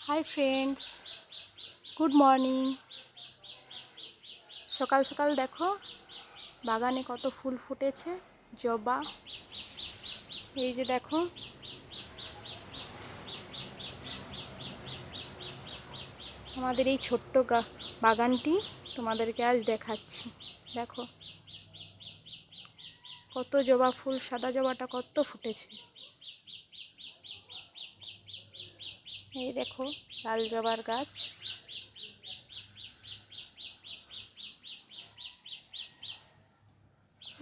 Hi friends, good morning. সকাল সকাল দেখো বাগানে কত ফুল ফুটেছে, জবা। এই যে দেখো, আমাদের এই ছোট্ট বাগানটি তোমাদেরকে আজ দেখাচ্ছি। দেখো কত জবা ফুল, সাদা জবাটা কত ফুটেছে। এই দেখো লাল জবার গাছ।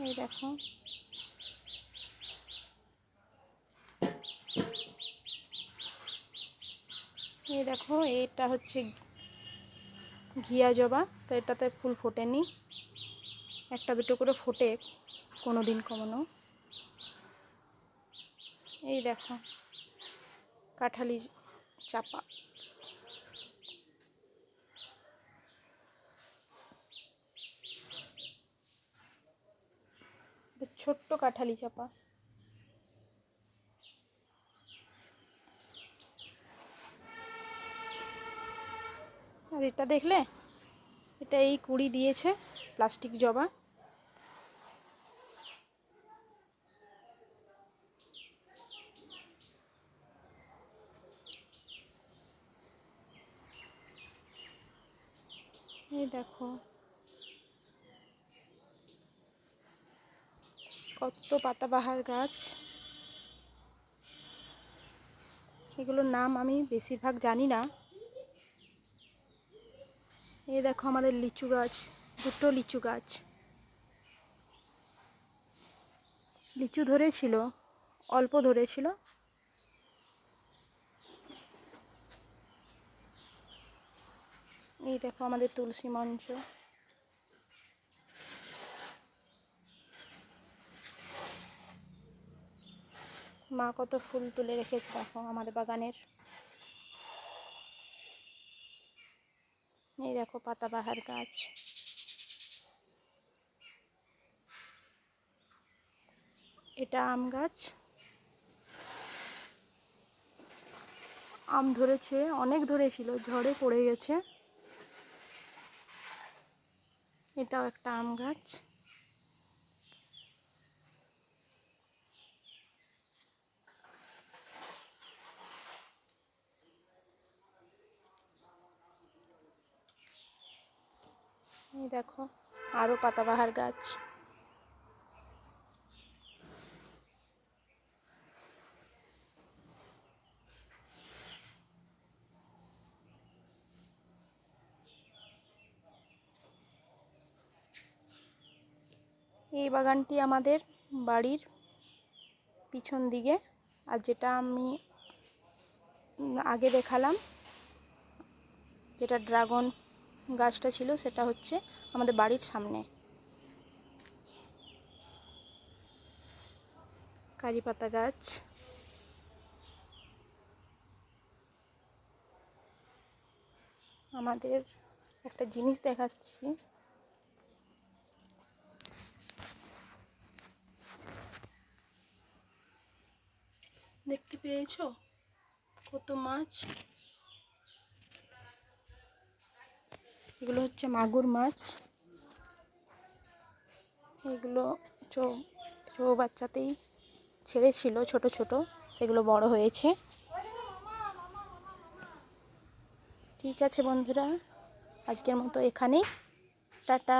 এই দেখো এটা হচ্ছে ঘিয়া জবা। তো এটাতে ফুল ফোটেনি, একটা দুটো করে ফোটে কোনো দিন কখনো। এই দেখো কাঁঠালি চাপা, ছোট্ট কাঁঠালি চাপা। আর এটা দেখলে, এটা এই কুড়ি দিয়েছে, প্লাস্টিক জবা। এই দেখো কত পাতাবাহার গাছ। এগুলোর নাম আমি বেশিরভাগ জানি না। এই দেখো আমাদের লিচু গাছ, দুটো লিচু গাছ। লিচু ধরেছিল, অল্প ধরেছিল। এই দেখো আমাদের তুলসী মঞ্চ। মা কত ফুল তুলে রেখেছে দেখো আমাদের বাগানের। এই দেখো পাতাবাহার গাছ। এটা আম গাছ, আম ধরেছে, অনেক ধরেছিল, ঝড়ে পড়ে গেছে। এটাও একটা আম গাছ। এই দেখো আরো পাতাবাহার গাছ। এই বাগানটি আমাদের বাড়ির পিছন দিকে। আর যেটা আমি আগে দেখালাম, যেটা ড্রাগন গাছটা ছিল, সেটা হচ্ছে আমাদের বাড়ির সামনে। কারি পাতা গাছ। আমাদের একটা জিনিস দেখাচ্ছি, দেখতে পেয়েছো কত মাছ। এগুলো হচ্ছে মাগুর মাছ। এগুলো বাচ্চাতেই ছেড়েছিল ছোট ছোট, সেগুলো বড় হয়েছে। ঠিক আছে বন্ধুরা, আজকের মতো এখানেই, টাটা।